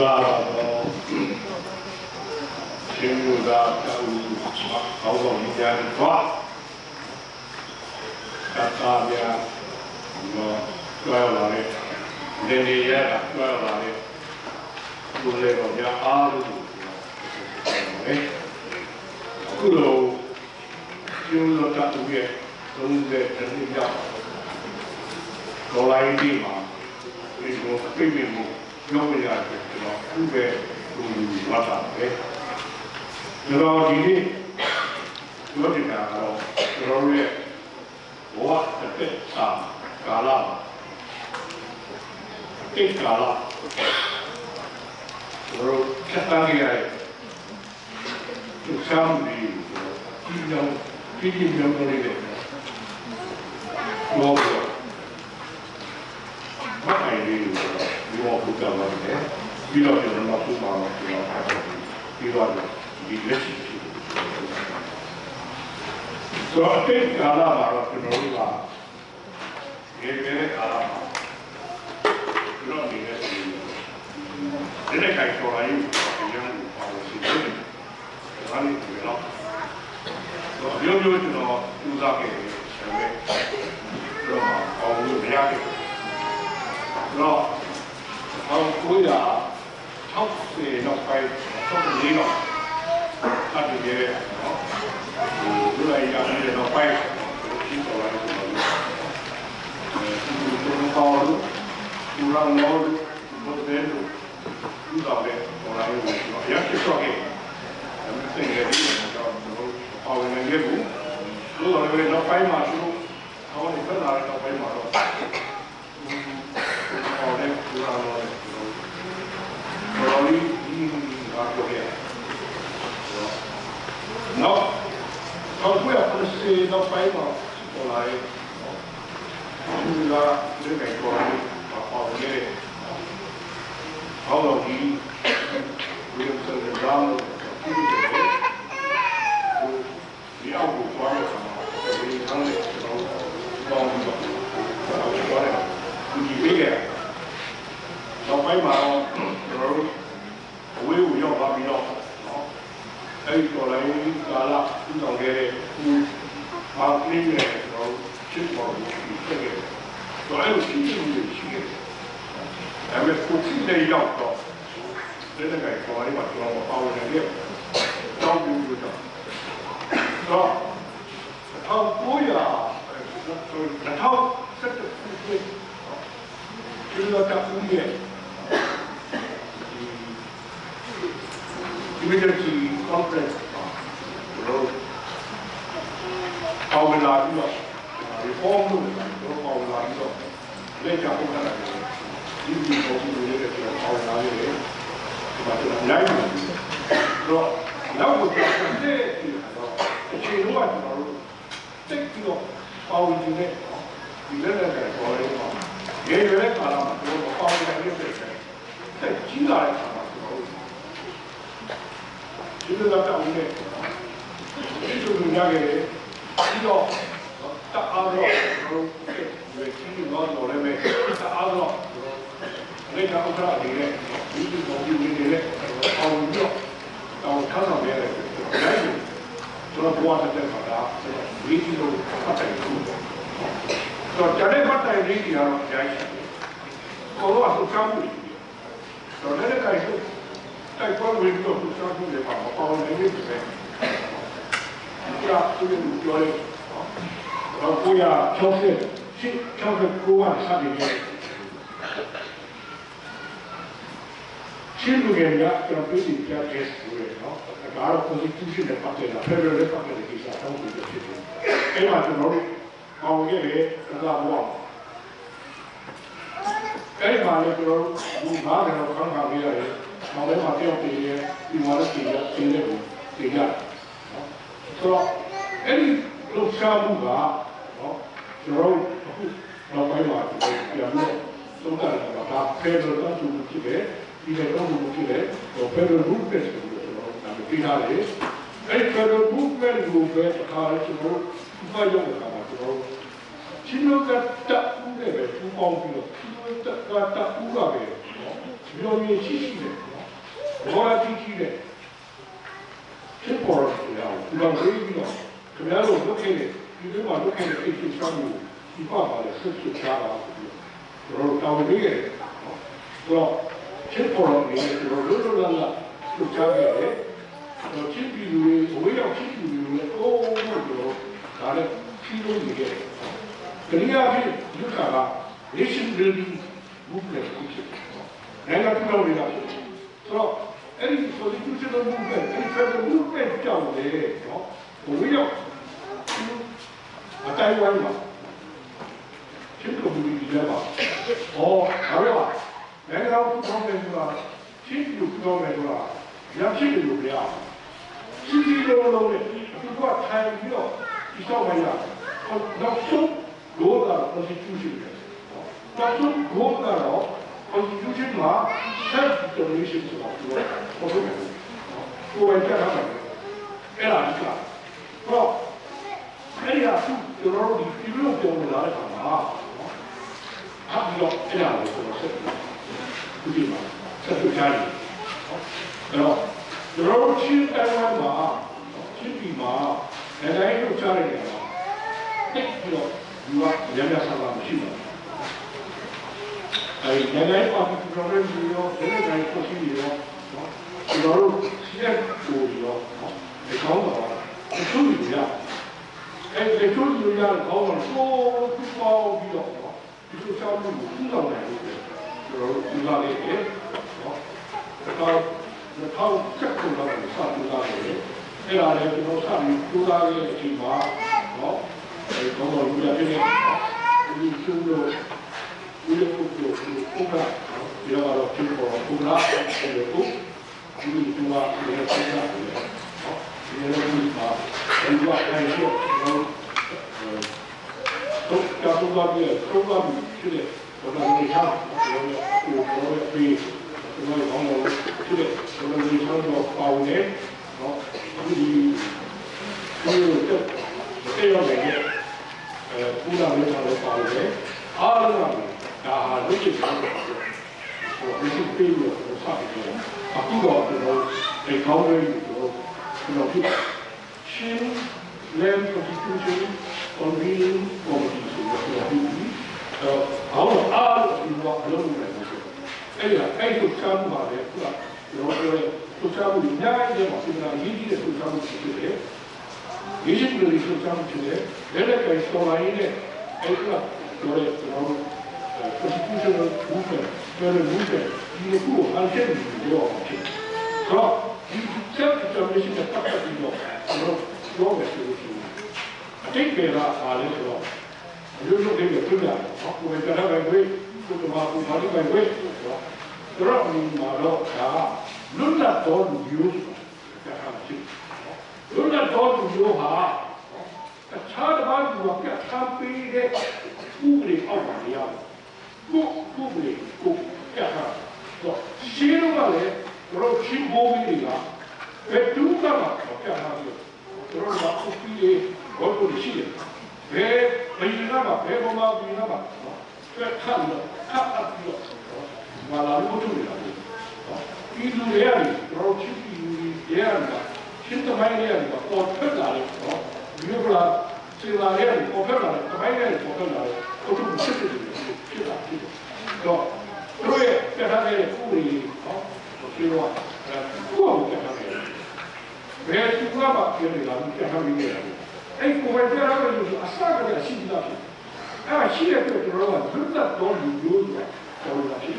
တော့ရှင်လူသားတောင်းကောင်းကောင်းကြီးကြတော့တတားများတော့တွဲလာတယ်နေနေရတာတွဲလာတယ်လူလေးတော့ညာအားလို့အခုလိုကျိုးလို့တတ်ဦးရဲ့30နှစ်ကြောင့်ဒေါ်လာဒီမှာဒီလိုပြည့်မှုပြောပြရတယ်ကျွန်တော်အခုပဲလူဘာသာပဲကျွန်တော်ဒီနေ့ပြောနေတာကတော့ကျွန်တော်ရဲ့ဘဝတစ်သက်စာကာလတိတ်ကာလကျွန်တော်ချက်သားရတဲ့သူဆောင်ပြီးဒီလိုပြည်မြောင်းလေးတွေဘောဘောမအိုင်လေးတွေဘောပုတ်တာပါလေပြီးတော့ကျွန်တော်တို့မှာကျွန်တော်ပြီးတော့ဒီလက်ရှိဆိုတော့တိတ်ကာလမှာတော့ကျွန်တော်တို့ကဒီနေ့ကာလမှာကျွန်တော်နေတဲ့ဒီနေ့ခိုင်တော်လာရင်ရန်ကုန်ပါလို့ရှိတယ်ဒါလေးကတော့မျိုးမျိုးကျွန်တော်ဥစားခဲ့တယ်ဆိုတော့အောင်လို့မရခဲ့ဘူးတော့အောင်ကိုရ60နောက်ပိုင်း64တော့အတူတည်းနော်ဒီလိုရရတယ်တော့ပိုင်းရှင်းတော်လာတယ်ဒီလိုပေါ့လို့ဒီလိုလို့ဘုဒ္ဓရဲ့ဥစားတဲ့တော်လာလို့ရရဖြစ်တော့ခဲ့ဒါမှမဟုတ်လည်းဒီတော့အောင်နေခဲ့ဘူးလို့လည်းတော့ပိုင်းမှာသူအောင်နေပြန်လာတော့ပိုင်းမှာတော့အောင်နေသူအောင်လို့တော်လေးဒီဟာကိုရနော်တော့ဘယ်လိုစေတော့ပိုင်းမှာပေါ်လာရဲ့သူကဒီကိစ္စကိုအောင်နေအောင်လို့ဒီဒီလိုဆိုတဲ့ကြောင့်ဒီအောက်ကိုသွားရအောင်ဒီကောင်းတဲ့တော့ပေါင်းပြီးတော့သွားတယ်ဒီပေးရတော့ပိုင်းမှာတော့ကျွန်တော်တို့အဝေးကိုရောက်သွားပြီးတော့အဲ့ဒီတော်လိုင်းကာလဥဆောင်ခဲ့တဲ့ဘာကလေးနဲ့တော့ချစ်ပေါ်ပြီးဖြစ်ခဲ့တယ်တော့အဲ့လိုရှိနေလို့ရှိခဲ့တယ်ဒါပေမဲ့ကိုယ်စီးရောက်တော့ဒီနေ့ကပေါ်လာမှာကျွန်တော်ပေါဝင်နေတယ်တောင်းပြီးတော့တော့1900ဒီလိုတာဦးရဲ့emergency conference လို့ပေါဝင်လာပြီးတော့ reform လုပ်တယ်တော့ပေါဝင်လာပြီးတော့လက်ကျပုံထားတယ်ဒီဒီပုံစံတွေလည်းကျွန်တော်ပေါဝင်လာတယ်ဒီမှာတော့နိုင်တယ်တော့နောက်ကိုပြန်တဲ့အခြေလို့ကကျွန်တော်တို့တိတ်ပြီးတော့ပေါဝင်နေတဲ့ဒီလက်လက်တွေပေါ်နေတော့ရေရွယ်ကာလမှာကျွန်တော်ပေါဝင်နေတဲ့စိတ်တက်ကြီးလာတဲ့အခါမှာကျွန်တော်တို့ဒီလိုတော့တောင်းနေဒီလိုမျိုးရခဲ့တယ်ပြီးတော့တအားတော့ကျွန်တော်တို့ဒီတော့လည်းပဲတအားတော့လက်ကျဥက္ကရာတွေနဲ့ဒီလိုပုံပြနေတယ်ပေါဝင်ပြီးတော့ထားဆောင်ရတယ်နိုင်တယ်ကျွန်တော်ဘဝတက်ခါတာဒီလိုဖတ်တယ်လို့တော့ကျတဲ့ဖတ်တယ်ဒီကတော့ရိုက်တယ်ကိုတော့အဆောက်အဦတော့လည်းကိုက်တိုက်ပွဲဝင်တော့သူစားဖို့လည်းပါပေါင်းနေနေတယ်ကြာသူတို့ပြောတယ်တော့ကိုရ60ရှစ်69ကစတယ်ရှင်းလို့ရတာကျွန်တော်ပြည်ပြတဲ့ဆိုရတော့ဒါတော့ constitution နဲ့ပတ်သက်တာ federal နဲ့ပတ်သက်တဲ့ကိစ္စတောင်းပြီးဖြစ်တယ်အဲ့မှာကျွန်တော်တို့အောင်ခဲ့တယ်သာဘောအဲ့မှာလည်းကျွန်တော်တို့ဒီဘားကတော့ခံပါပေးရတယ်။နောက်လည်းမပြောပြရဲဒီမှာလည်းပြင်ရတယ်ပြင်ရတယ်ဆိုတော့အဲ့ဒီလှုပ်ရှားမှုကနော်ကျွန်တော်တို့အခုနောက်ပိုင်းမှာပြန်လို့သုံးသပ်ရတာဒါ federal တောင်းဆိုမှုဖြစ်တယ်ဒီလိုတောင်းဆိုမှုဖြစ်တယ်တော့ federal movement ကိုကျွန်တော်တို့ဒါပြထားတယ်အဲ့ဒီ federal movement ကိုပဲတစ်ခါကျွန်တော်တို့ဘာရောက်တာပါကျွန်တော်တို့ချင်းတို့ကတပ်ဦးနဲ့ပဲပူးပေါင်းပြီးတော့ချင်းတို့ကတပ်ဦးကပဲနော်ဒီလိုမျိုးရှိရှိတယ်နော် ဘောရကြီးတဲ့ဖြစ်ပေါ်တော့ဒီကောင်လေးပြီးတော့ခင်ဗျားတို့လုပ်ခဲ့တဲ့ဒီလိုမှလုပ်ခဲ့တဲ့အိတ်ချောင်းကိုဒီပါပါလေဆက်ဆွချတာကျွန်တော်တောင်းပေးရတယ်နော်ဆိုတော့ဖြစ်ပေါ်တော့ဒီကျွန်တော်တို့လိုလာဆွချခဲ့တယ်တော့ချစ်ပြီးလူတွေဝေးရောက်ချစ်ပြီးလူတွေအိုးလို့တော့ဒါလည်းပြီးလို့နေခဲ့တယ်ကြရဖြစ်လူက nation building movement ဖြစ်တယ်နိုင်ငံတော်တွေကဆိုတော့အဲ့ဒီ constitutional movement အဲ့ဒီ federal movement ကြောင့်လေနော်ဝေးရောက်အတိုင်းဝိုင်းမှာချင်းကိုဘူးဒီလည်းပါဟောဒါပဲပါနိုင်ငံတော်ကောင်းတယ်ဆိုတာချင်းကိုပြောမယ်ဆိုတာရဖြစ်တယ်လို့ပြောစီစီလုံးလုံးနဲ့ဒီကထိုင်ပြီးတော့ဒီတော့မရနောက်ဆုံးလို့တာ constitution ပဲနောက်ဆုံးလို့တာတော့ constitution မှာ self determination ဆိုတာပြောပေါ်လို့ကိုယ်ကြတာအဲ့ဒါကတော့အဲ့ဒီအဆူကျွန်တော်တို့ဒီလိုပြောနေတာလည်းပါဟာပြီးတော့အဲ့ဒါကိုကျွန်တော်ဆက်ပြီးမှာဆက်ပြချင်တယ်အဲ့တော့ကျွန်တော်တို့ချင်းတိုင်းမှာချင်းပြည်မှာနိုင်ငံရေးလုပ်ချရတယ်ကတော့တိတ်ပြီးတော့ဒီကရရဆလာမရှိဘူးအဲ့ဒီနိုင်ငံရေးပါတီ program တွေရောနိုင်ငံရေးပေါ်စီတွေရောကျွန်တော်တို့စီးရဲကိုရောဒီကောင်းတော့အထူးကြီးရအဲ့ဒီချိုးလူရတဲ့ကောင်းတော့ကိုသူ့ပေါင်းပြီးတော့ဒီလိုချောင်းမှုကိုသူ့ဆောင်နိုင်လို့ကျွန်တော်တို့ဒီလာလေးနော်တော့ချက်ကုန်တော့စတူလာတယ်အဲ့ဒါလည်းကျွန်တော်စပြီးကျူလာရဲ့အချိန်မှာနော်အဲ့ကောင်းတော့လူရပြည့်နေဒီကျူလို့ဒီလိုပုဂ္ဂိုလ်ကိုကဒီတော့ကျူပေါ်ပုဂ္ဂလာအဲ့လိုကိုဒီလိုကျူလာဒီလိုဆက်တာနော်ဒီလိုမှာဒီကတိုင်းရှိတော့တော့ကတော့ဒီprogram ဖြစ်တဲ့ဘာလို့လဲဟာဒီလိုပြီးဒီလိုကောင်းလို့ဖြစ်တဲ့ဒီလိုတော့ပေါင်းနေနော်ဒီလိုတက်ရတယ်ပူလာလေးတော့ပေါင်းတယ်အားလုံးကဒါဟာလုပ်ချင်တယ်ဒီလိုပြီးတော့ဆက်ပြီးအခုတော့ဒီလိုဒီကောင်းလေးကိုကျွန်တော်ဖြစ်ရှင်း land constitution convening committee ဆိုတော့ဒီအော်အားဒီတော့အလုပ်လုပ်နေတယ်အဲ့ဒီချမ်းပါလေသူကကျွန်တော်တို့သူချမ်းမှုညရဲ့မှာစဉ်းစားရေးကြည့်တဲ့သူချမ်းမှုဖြစ်တယ်ရေးကြည့်လို့သူချမ်းမှုဖြစ်တယ်လက်လက်ကိုစော်လာရင်းနဲ့အဲ့ဒီကကျွန်တော်တို့ constitutional movement ပြောတဲ့ movement ဒီကိုအချက်ပြီးတော့ဖြစ်တော့ဒီ self determination နဲ့ပတ်သက်ပြီးတော့ကျွန်တော်ပြောမယ်ဆိုလို့ရှိရင်အတိတ်ကအားလည်းဆိုတော့ဒီလိုလုပ်နေပြရတယ်နော်ကိုယ်ကလည်းပဲကိုယ်ကမှကိုယ်ဘာလို့ပဲကိုယ်တော့ဒီမှာတော့ဒါလွတ်လပ်တော်လူမျိုးဆိုတာဖြစ်လွတ်လပ်တော်လူမျိုးဟာအခြားတစ်ပါးကပြတ်သားပေးတဲ့ဥပဒေအောက်မှာနေရတယ်ကိုဥပဒေကိုပြတ်သားတော့ရှင်းလို့ကလည်းတို့ချင်းဘိုးကြီးတွေကဘယ်သူကမှပြတ်သားပြီးတို့ကဥပဒေဘောကိုရှိတယ်ဘယ်ဘယ်ကမှဘယ်ဘုံမှာဘယ်ကမှပြတ်သားလို့ခပ်အပ်ပြီးတော့မာလာလို့ထုတ်နေတာပေါ့ဒီလူတွေရတယ်တို့ချင်းပြည်လူတွေရတယ်ချင်းတမိုင်းတွေရတယ်ပေါ်ထွက်လာတယ်နော်ဒီလိုကစေလာရတယ်ပေါ်ထွက်လာတယ်တမိုင်းတွေပေါ်ထွက်လာတယ်တို့ဖြစ်တယ်ဖြစ်တာဖြစ်တော့တို့ရဲ့ပြတ်သားတဲ့ဥပဒေနော်ဒီလိုကကိုယ့်ကိုပြတ်သားတယ်ဘယ်သူကမှပြောနေတာပြတ်သားနေတယ်အဲ့ကိုယ်ပဲပြတ်သားတယ်လို့အစကတည်းကရှိနေတာဖြစ်အဲ့ရှိတဲ့အတွက်ကျွန်တော်ကလွတ်လပ်တော်လူမျိုးဆိုတာတော်လာဖြစ်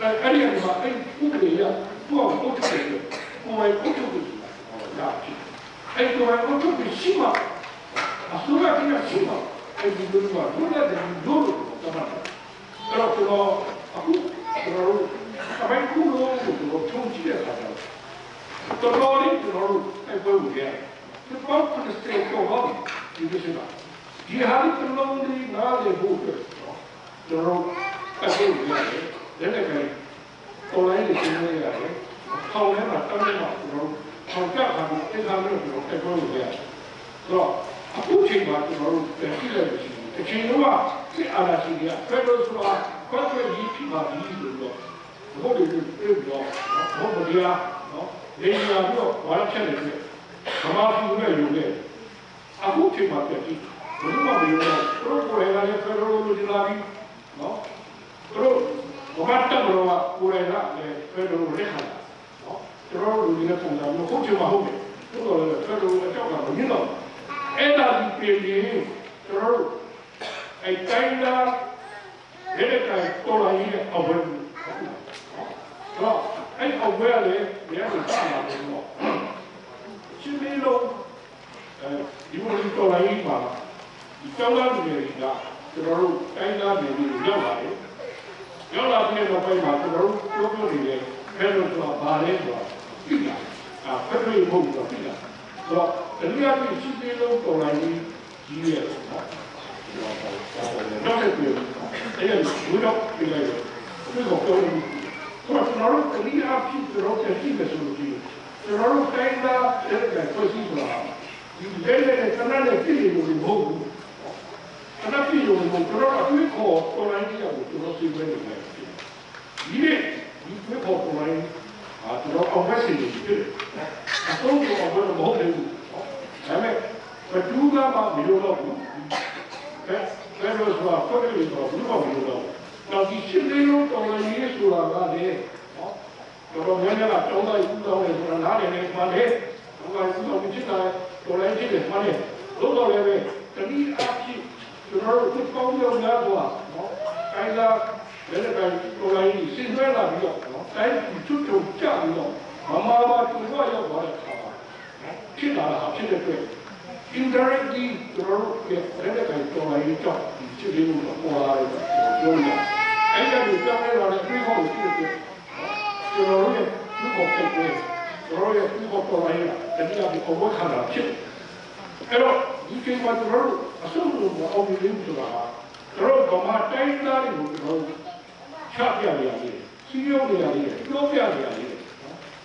အဲ့ဒီမှာအဲ့ဥပဒေရသူ့အောင်ထုတ်တယ်ကိုယ်ပဲထုတ်တယ်ဒါဖြစ်အဲ့ကိုယ်ပဲထုတ်ပြီးရှိမှအစိုးရကရှိမှအဲ့ဒီလိုကဘုရားတဲ့လူတို့တော့တာအဲ့တော့ကျွန်တော်အခုကျွန်တော်တို့အမိုင်းကူလို့ကျွန်တော်ထုံးကြည့်ရတာတော်တော်လေးကျွန်တော်တို့အဲ့ဘက်ကိုရတယ်ဒီပေါ့ကစတေကိုဟောဒီလိုဆိုတာဒီဟာဒီကလုံးလေးနားလေဖို့ကျွန်တော်အဲ့ဘက်ကိုရတယ်လက်နဲ့ကိုပေါ်လိုက်နေနေရတယ်ထောင်ထဲမှာတောင်းနေမှာကျွန်တော်ထောင်ကြတာကိုအဲ့ဒါမျိုးကျွန်တော်အဲ့ဘက်ကိုရတယ်တော့အခုချိန်မှာကျွန်တော်တို့ပြန်ကြည့်လိုက်လို့ရှိရင်အချိန်တော့စစ်အာဏာရှင်တွေကဖက်ဒရယ်ဆိုတာခွဲထွက်ရေးဖြစ်ပါပြီလို့တော့ဘုရားတွေပြောတော့ဘုရား ဒီလားနော်နေရာပြီးတော့ဘာလို့ဖြတ်နေလဲဗမာပြည်နဲ့ယူနေအခုချိန်မှာပြည့်ကြည့်ဘယ်လိုမှမယူတော့သူတို့ကိုယ်တိုင်ကလည်းဖက်ဒရယ်လိုဒီလာပြီးနော်သူတို့ဘာမှတက်မလို့ကကိုယ်တိုင်ကလည်းဖက်ဒရယ်လက်ခံတာနော်ကျွန်တော်တို့လူတွေနဲ့ပုံစံမျိုးဟုတ်ချင်မှဟုတ်တယ်သူတို့လည်းဖက်ဒရယ်အကြောက်ကမမြင်တော့အဲ့ဒါဒီပြည်ရင်ကျွန်တော်တို့အဲ့တိုင်းလာလက်တိုင်းတော်လာရင်အဝဲတော့အဲ့အဝဲလည်းရဲကိုတားလာတယ်တော့ချင်းမီလို့ဒီလိုတော်လာရင်ပါဒီကျောင်းသားတွေတွေကကျွန်တော်တို့တိုင်းသားတွေရောက်လာတယ်ရောက်လာပြီးတော့ပြန်မှာကျွန်တော်တို့ပြောနေတယ်ဘယ်လိုဆိုတာဘာလဲဆိုတော့ပြိတာဖက်ဒရယ်ဘုံတော့ပြိတာဆိုတော့တရားပြည့်ရှိသေးလို့တော်လာရင်ကြီးရဲ့နော်တော့တယ်ပြောအဲ့ဒါဘူးတော့ပြလိုက်တယ်ဒီကောပြောလို့ကျွန်တော်တို့တရားပြည့်တော့ပြည့်မယ်ဆိုလို့ကျွန်တော်တို့တိုင်းသားတဲ့ဖွဲ့စည်းဆိုတာဒီလက်နဲ့တနက်နဲ့ပြည့်လို့မဟုတ်ဘူးတနက်ပြည့်လို့မဟုတ်ကျွန်တော်အတွေ့ခေါ်တော်လိုင်းကြီးကိုကျွန်တော်သိခွင့်နေတယ်ဒီနေ့ဒီတွေ့ခေါ်တော်လိုင်းကျွန်တော်အောင်မဲ့စီနေတယ်အဆုံးကိုအောင်လို့မဟုတ်ဘူးဒါပေမဲ့ဘယ်သူကမှမလို့တော့ဘူးဘယ်လိုဆိုတော့ဖက်ဒရယ်ဆိုတော့ဘူးမှမလို့တော့တော့ဒီရှင်းလေးလုံးတော်လိုင်းကြီးဆိုတာကလည်းတော်များများကတောင်းတဦးတောင်းနေဆိုတာနားလည်နေမှလည်းဘုရားဦးတော်ဖြစ်တာတော်လည်းဖြစ်တယ်မှလည်းလို့တော့လည်းပဲတတိအဖြစ်ကျွန်တော်တို့ကောင်းကြောင်းများစွာနော်အဲဒါလည်းပဲတော်လည်းစဉ်းစားလာပြီးတော့နော်တိုင်းချွတ်ချုံကြပြီးတော့မမာတူရောက်သွားတဲ့အခါမှာဖြစ်လာတာဖြစ်တဲ့အတွက် indirectly ကျွန်တော်တို့ရဲ့လည်းပဲတော်လည်းကြောက်ဒီဖြစ်လေးကိုပေါ်လာတယ်ပြောနေတာအဲဒါကိုကြောက်ရတာလည်းအပြီးဟောလို့ဖြစ်တဲ့ကျွန်တော်တို့ရဲ့ဒီကောက်တဲ့ကျွန်တော်ရဲ့ဒီကောက်ပေါ်လာရင်တတိယဒီအဝတ်ခါတာဖြစ်အဲ့တော့ဒီကိစ္စမှာကျွန်တော်တို့အဆုံးလို့အောင်မြင်လို့ဆိုတာကျွန်တော်တို့ဗမာတိုင်းသားတွေကိုကျွန်တော်တို့ချပြရရတယ်စီးရုံးနေရတယ်ပြောပြရရတယ်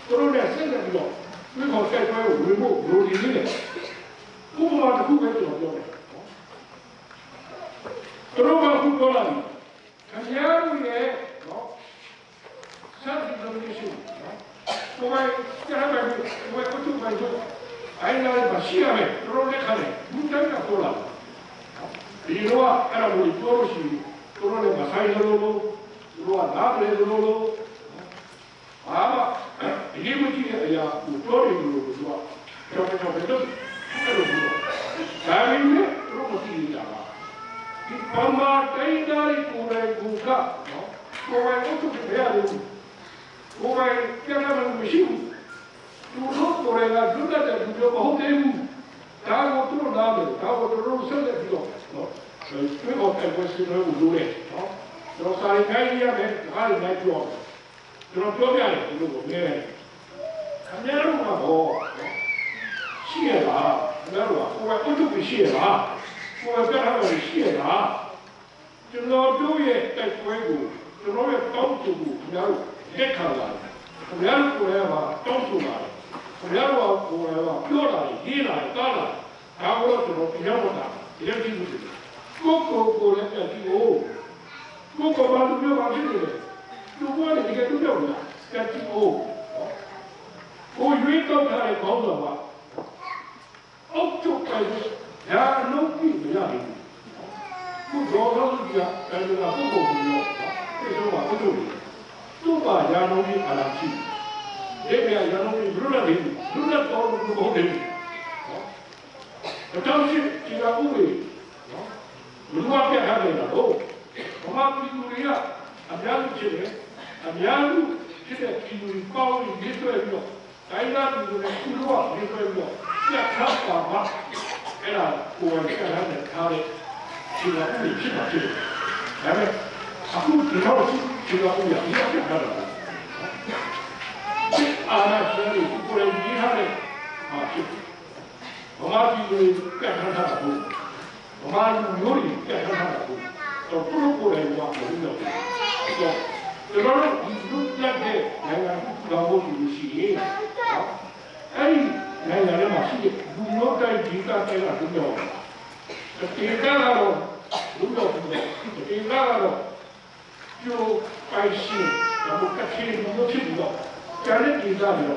ကျွန်တော်တို့ဆက်လက်ပြီးတော့ဒီကောက်တဲ့ပွဲကိုဝင်ဖို့လိုနေတယ်ဥပမာတစ်ခုပဲကျွန်တော်ပြောမယ်ကျွန်တော်ကခုပြောလာတယ်ခင်ဗျားတို့ရဲ့နော်self-determination ကိုယ်ကြားမယ်ကိုယ်ကိုယ်ကိုယ်ကိုအိုင်လာပါရှိရမယ်တော်လက်ခါတယ်ဘူးတိုင်းကပေါ်လာဒီလိုအဲ့ဒါကိုပြောလို့ရှိရင်တော်လည်းမဆိုင်လို့လို့တို့ကနားတယ်လို့အာဒီလိုကြည့်တဲ့အရာကိုပြောတယ်လို့တို့ကကြောက်ကြောက်တယ်လို့အဲ့လိုပြောဒါပေမဲ့တို့မကြည့်ကြပါဒီပမာတိုင်းသားကိုယ်တိုင်ကနော်ကိုယ်ကိုယ်ကိုယ်ရတယ်ကိုယ်ပိုင်ကျန်တဲ့မရှိဘူးသူတို့ကိုယ်ကလွတ်တဲ့သူတို့မဟုတ်သေးဘူးဒါကိုသူတို့နားတယ်ဒါကိုသူတို့ဆက်လက်ပြီးတော့နော်တွေ့တော့တဲ့ပွဲစီလို့လို့လေနော်ကျွန်တော်စာရေးခိုင်းရမယ်ဒါလည်းနိုင်ပြောကျွန်တော်ပြောပြတယ်ဒီလိုကိုမြဲတယ်ခင်ဗျားတို့ကဟောရှိရလားခင်ဗျားတို့ကကိုယ်ကအုပ်ချုပ်ပြီးရှိရလားကိုယ်ကပြထားတယ်ရှိရလားကျွန်တော်တို့ရဲ့တိုက်ပွဲကိုကျွန်တော်ရဲ့တောင်းဆိုကိုခင်ဗျားတို့လက်ခံလာတယ်ခင်ဗျားတို့ကိုယ်ကတောင်းဆိုလာတယ်ခင်ဗျားတို့ကကိုယ်ကပြောလာတယ်ရေးလာတယ်တားလာတယ်ဒါကိုတော့ကျွန်တော်ပြောတော့တာဒီလိုကြည့်လို့ကိုလည်းပြကြည့်ဖို့ကိုဘာလို့ပြောပါဖြစ်နေလဲသူကလည်းဒီကတူတော့လားပြကြည့်ဖို့ကိုရွေးတော့ထားတဲ့ခေါင်းဆောင်ကအုတ်ချုပ်ပိုင်ရာလုံးပြီးမရဘူးကိုတော့ကြတယ်ဒါကပုဂ္ဂိုလ်ကိုပြောပြေဆုံးပါပုဂ္ဂိုလ်သူ့ပါရာလုံးပြီးအာလာရှိဒီပြရာလုံးပြီးဘုရားလေးဘုရားတော်ဘုရားလေးတော့ရှိဒီကဥပ္ပေနော်ဘုရားပြထားတယ်တော့ဘာမှပြည်သူတွေကအများကြီးဖြစ်တယ်အများကြီးဖြစ်တဲ့ပြည်သူတွေပေါင်းပြီးနေတွေ့ပြီးတော့တိုင်းသားပြည်သူတွေကုလို့နေတွေ့ပြီးတော့ပြတ်ထားပါမှာအဲ့ဒါကိုယ်ကပြတ်ထားတဲ့ထားတဲ့ဒီကဥပ္ပေဖြစ်တာဖြစ်တယ်ဒါပေမဲ့အခုဒီတော့ဒီကဥပ္ပေအများကြီးပြတ်ထားတာအာဏာရှင်တွေကိုယ်ကြီးထားတဲ့ဟာဖြစ်ဗမာပြည်ကိုပြတ်ထားတာကိုဗမာလူမျိုးတွေပြတ်ထားတာကိုတော့သူတို့ကိုယ်တိုင်ကမလုပ်တော့ဘူး။ဆိုတော့ကျွန်တော်တို့ဒီလူတက်တဲ့နိုင်ငံတော်ကိုရှိရင်အဲ့ဒီနိုင်ငံထဲမှာရှိတဲ့လူမျိုးတိုင်းဒီကတိုင်းကလူမျိုးတေကတော့လူမျိုးတွေတေကတော့ကျိုးပိုင်ရှင်တော့ကတိလူမျိုးဖြစ်တော့ ကျန်တဲ့ဒေသတွေ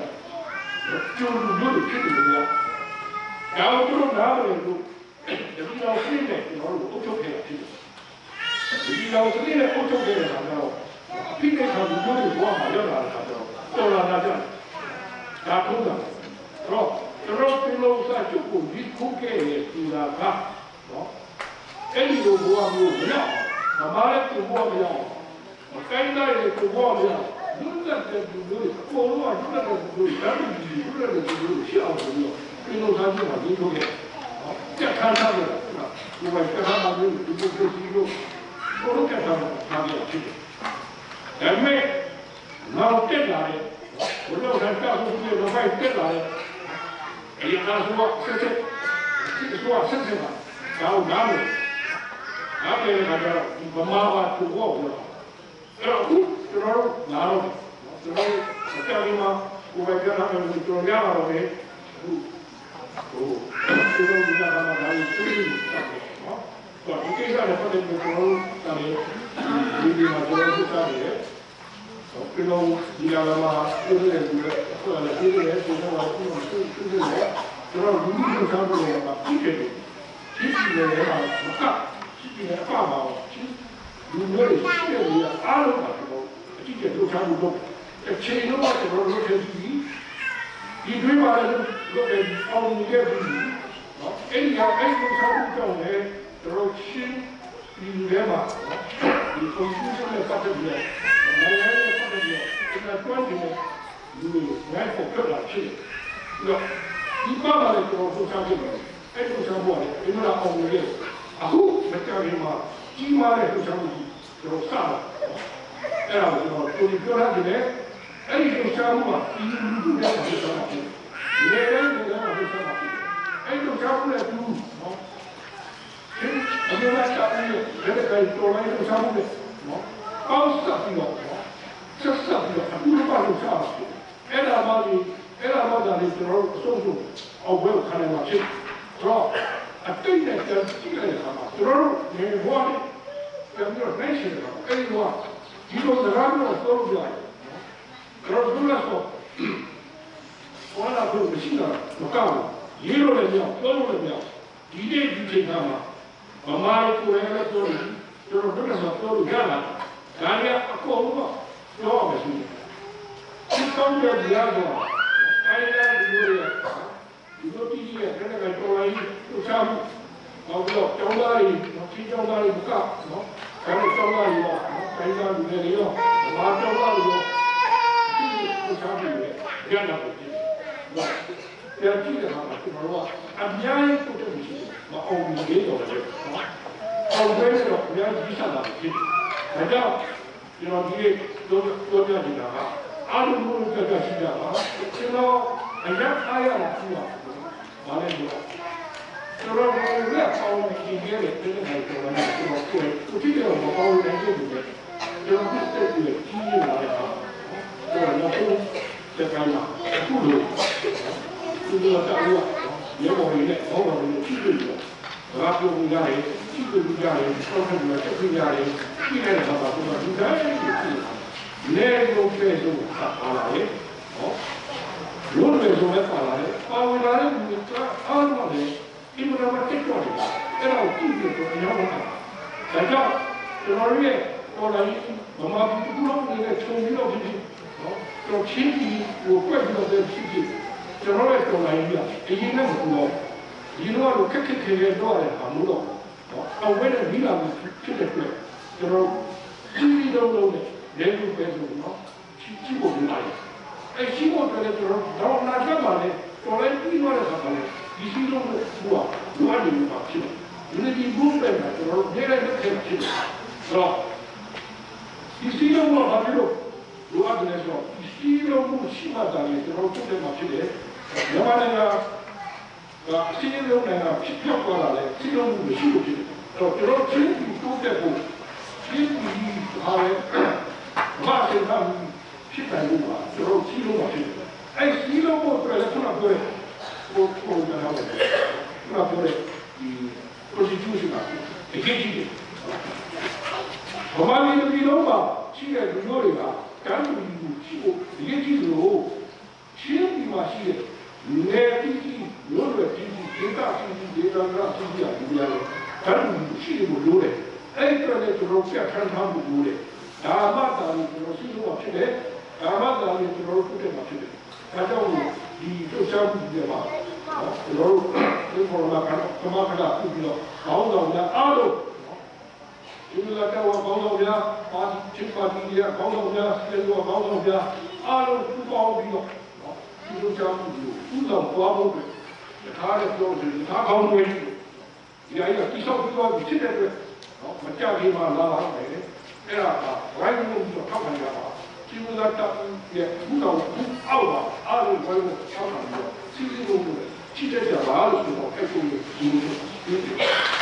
ကျိုးလူမျိုးတွေဖြစ်နေကြ။ဒါကိုတို့နားလည်လို့ဒီလိုဖြစ်နေကျွန်တော်တို့အုပ်ချုပ်ခဲ့တာဖြစ်တယ်။ဒီလိုစနစ်နဲ့အုပ်ချုပ်ခဲ့တဲ့အခါကျတော့အဖိနှိပ်ခံလူမျိုးတွေဘဝမှာရောက်လာတဲ့အခါကျတော့တော်လာတာကြတယ်။ဒါထုံးတာ။တော့ကျွန်တော်ဒီလိုစာချုပ်ကိုဒီခုခဲ့ရဲ့ဒီလာကနော်အဲ့ဒီလိုဘဝမျိုးမရောက်မမလည်းဒီဘဝမရောက်မကိုင်းတဲ့ဒီဘဝမရောက်လူလက်တဲ့လူတွေပေါ်တော့လူလက်တဲ့လူတွေဓာတ်ကြီးလူလက်တဲ့လူတွေရှေ့အောင်ပြီးတော့ဒီလိုစာချုပ်မှာဒီလိုခဲ့ကြက်ခါထားတယ်ဒီဘက်ကထားမှလို့ဒီလိုဖြစ်ပြီးတော့ဘုရားကထားမှာထားရဖြစ်တယ်ဒါပေမဲ့နောက်တက်လာတယ်ဘုရားကတားဖို့ပြတော့ဖိုက်တက်လာတယ်အဲ့ဒီအားဆိုဆက်ဆက်ဆက်ဆက်ပါဒါကိုနားမယ်နားတယ်ကတော့ဗမာဘာသူ့ဘောလို့အဲ့တော့အခုကျွန်တော်တို့နားတော့ကျွန်တော်တို့အကြောင်းမှာဘုရားကထားမယ်ကျွန်တော်ရပါတော့တယ်အခုကျွန်တော်ဒီကဘာမှမလုပ်ဘူးနော်တော့ဒီကိစ္စနဲ့ပတ်သက်ပြီးကျွန်တော်တို့ဒီမှာကျွန်တော်တို့ကြားရတယ်ကျွန်တော်ဒီကမှာပြောနေတယ်ဆိုတော့ဒီလိုလေကျွန်တော်ကကျွန်တော်လူမျိုးဆောင်လို့ပါဖြစ်တယ်ဖြစ်တယ်လေမှာမကဖြစ်တယ်အပါပါလူမျိုးတွေဖြစ်တယ်အားလုံးပါကျွန်တော်အကြည့်ကျလုပ်ချမှုတော့အချိန်လုံးပါကျွန်တော်လုပ်ခဲ့ပြီးဒီတွေးပါလေလို့အောင်မြင်ခဲ့ပြီနော်အဲ့ဒီဟာအဲ့ဒီဆောင်မှုကြောင့်လေကျွန်တော်ရှင်းဒီထဲမှာဒီ confusion နဲ့ပတ်သက်ပြီးနိုင်ငံရေးပတ်သက်ပြီးဒီကတွန်းနေလူတွေနိုင်ဖို့ပြတ်လာဖြစ်တယ်ဒီပါပါလေကျွန်တော်ဆိုချခဲ့တယ်အဲ့ဒီဆောင်မှုကဒီမှာအောင်မြင်ခဲ့အခုမကြောက်ရင်မှာကြီးမားတဲ့လှုပ်ရှားမှုကျွန်တော်စတာအဲ့ဒါကိုကျွန်တော်ကိုပြောရတယ်အဲ့ဒီလှုပ်ရှားမှုကဒီလူလူတွေလှုပ်ရှားတာဖြစ်တယ်။နေတိုင်းလှုပ်ရှားတာဖြစ်တယ်။အဲ့ဒီလှုပ်ရှားမှုနဲ့တူနော်အမေကတားပြီးလက်ကိုင်တော်လိုက်လှုပ်ရှားမှုနဲ့နော်ပေါင်းစပ်ပြီးတော့ဆက်စပ်ပြီးတော့အခုတော့လှုပ်ရှားတာဖြစ်တယ်။အဲ့ဒါမှဒီအဲ့ဒါမှဒါလေကျွန်တော်တို့အဆုံးဆုံးအောက်ဘက်ခံရမှာဖြစ်တော့အတိတ်နဲ့ကြည့်လိုက်တဲ့အခါမှာကျွန်တော်တို့နေဘဝနဲ့ကျွန်တော်တို့နိုင်ရှိတယ်အဲ့ဒီကဒီလိုစကားမျိုးတော့ပြောကြတယ်ကျွန်တော်တို့လည်းဆိုဘာလာဖို့မရှိတာမကောက်ဘူးရေးလို့လည်းမရပြောလို့လည်းမရဒီနေ့ဒီချိန်မှာမမလေးကိုယ်လည်းပြောလို့ကျွန်တော်တို့လည်းဆိုပြောလို့ရလာဒါလည်းအကုန်လုံးပြောရမယ်ဆိုဒီကောင်းတဲ့ကြားတော့အဲ့ဒါဒီလိုရဒီလိုတီးကြီးရဲ့တကယ်တော်လိုက်သူချမှုနောက်တော့ကျောင်းသားကြီးချင်းကျောင်းသားကြီးမကနော်အဲ့ဒီကျောင်းသားကြီးရောတိုင်းသားလူတွေရောဘာကျောင်းသားတွေရောဒီလိုချမှုတွေရလာတယ်ပြန်ကြည့်တဲ့အခါမှာကျွန်တော်တို့ကအများကြီးပုတ်တယ်ရှိတယ်မအောင်မြင်တော့တယ်နော်အောင်ပဲတော့အများကြီးဆက်လာဖြစ်တယ်ဒါကြောင့်ကျွန်တော်ဒီနေ့ပြောပြနေတာကအားလုံးကိုကြည့်ကြရှိကြပါကျွန်တော်အရက်အားရတာရှိပါဘာလဲဆိုတော့ကျွန်တော်တို့လည်းအောင်မြင်ခဲ့တဲ့တဲ့နေရာမှာကျွန်တော်ကိုကြည့်ရတော့အောင်နိုင်ခဲ့တယ်ကျွန်တော်တက်တက်ပြီးကြီးရလာတဲ့အခါကျွန်တော်တို့တက်ကြလာအခုလိုဒီလိုတောက်ရရေပေါ်ရည်နဲ့ဘောပေါ်ရည်ဖြစ်ပြီးတော့ဘာပြောကြလဲဖြစ်ပြီးကြတယ်ဆောက်ပြီးတော့တက်ပြီးကြတယ်ပြီးတဲ့အခါမှာကျွန်တော်ဒီတိုင်းဖြစ်နေလို့ပြေလို့ပါလာတယ်ဟောလုံးလေဆိုလည်းပါလာတယ်ပါဝင်လာတဲ့ဒီကအားလုံးလည်းဒီမှာမတက်တော့တယ်အဲ့တော့ကြည့်ပြီးတော့အများကြီးဒါကြောင့်ကျွန်တော်ရဲ့ပေါ်လာရင်မမဘူးကူလုံးနဲ့ချုံပြီးတော့ဖြစ်နော်ကျွန်တော်ချင်းပြီးဟိုကွက်ပြီးတော့ဖြစ်ကျွန်တော်ရဲ့တော်လိုင်းကြီးအရင်ကမကူတော့ဒီလိုကတော့ခက်ခက်ခဲခဲတော့ရတယ်အမှုတော့အဝဲနဲ့ပြီးလာမှုဖြစ်တဲ့အတွက်ကျွန်တော်ကြီးတော့လုံးနဲ့လဲလို့ပဲဆိုတော့ကြီးဖို့ပြန်လာတယ်အဲကြီးဖို့တယ်ကျွန်တော်တော့နာကြပါလေတော်လိုင်းပြီးသွားတဲ့ခါကလည်းဒီစီလုံးကိုဘူကလူအပ်နေမှာဖြစ်တယ်ဒီဘူးပဲကျွန်တော်နေလိုက်တဲ့ဖြစ်တယ်ဆိုတော့ဒီစီလုံးကဘာလို့လူအပ်နေဆိုဒီစီလုံးကိုရှိမှတာလေကျွန်တော်တို့တက်မှာဖြစ်တယ်မြန်မာနိုင်ငံကအစီအလုံးနိုင်ငံဖြစ်ပြောက်သွားတာလေစီလုံးမှုမရှိဘူးဖြစ်တယ်တော့ကျွန်တော်ချင်းပြီးတိုးတက်ဖို့ချင်းပြီးဟာလေဘာစင်ကဖြစ်တယ်လို့ပါကျွန်တော်စီလုံးမှာဖြစ်တယ်အဲစီလုံးကိုပြောလဲခုနပြောကိုကတော့ခုနပြောတဲ့ဒီ constitution ကအရေးကြီးတယ်ဘာမှမလုပ်ပြီးတော့ရှိတဲ့လူမျိုးတွေက တန်းတူလူရှိဖို့ဒီကိစ္စလို့ချင်းဒီမှာရှိတဲ့နေပြည်တော်မြို့ရွယ်ပြည်ဒေသပြည်ဒေသကပြည်ပြည်အများကြီးတန်းတူရှိဖို့လိုတယ်အဲ့ဒီတော့လည်းကျွန်တော်ပြတ်ထမ်းထားဖို့လိုတယ်ဒါမှသာလို့ကျွန်တော်ရှိလို့ဖြစ်တယ်ဒါမှသာလို့ကျွန်တော်တို့ဖြစ်မှာဖြစ်တယ်ဒါကြောင့်ဒီတို့ရှားမှုတွေမှာကျွန်တော်တို့ဒီပေါ်မှာကမ္ဘာကပြုပြီးတော့ခေါင်းဆောင်များအားလုံးဒီလိုကတော့ခေါင်းဆောင်များပါတီပါတီတွေခေါင်းဆောင်များပြည်သူခေါင်းဆောင်များအားလုံးပူးပေါင်းပြီးတော့ဒီလိုရှားမှုတွေပူးဆောင်သွားဖို့တခါတည်းပြောတယ်တခါကောင်းတွေဒီအရာတိဆောက်ပြီးတော့ဖြစ်တဲ့အတွက်မကြခင်မှာလာလာမယ်အဲ့ဒါကဝိုင်းဝန်းပြီးတော့ထောက်ခံကြပါဒီလိုတပ်ရဲ့ပူးဆောင်အောက်ပါအားလုံးဝိုင်းဝန်းထောက်ခံပြီးတော့စီစဉ်ဖို့ရှိတဲ့ကြပါလို့ဆိုတော့အဲ့ကိုဒီလို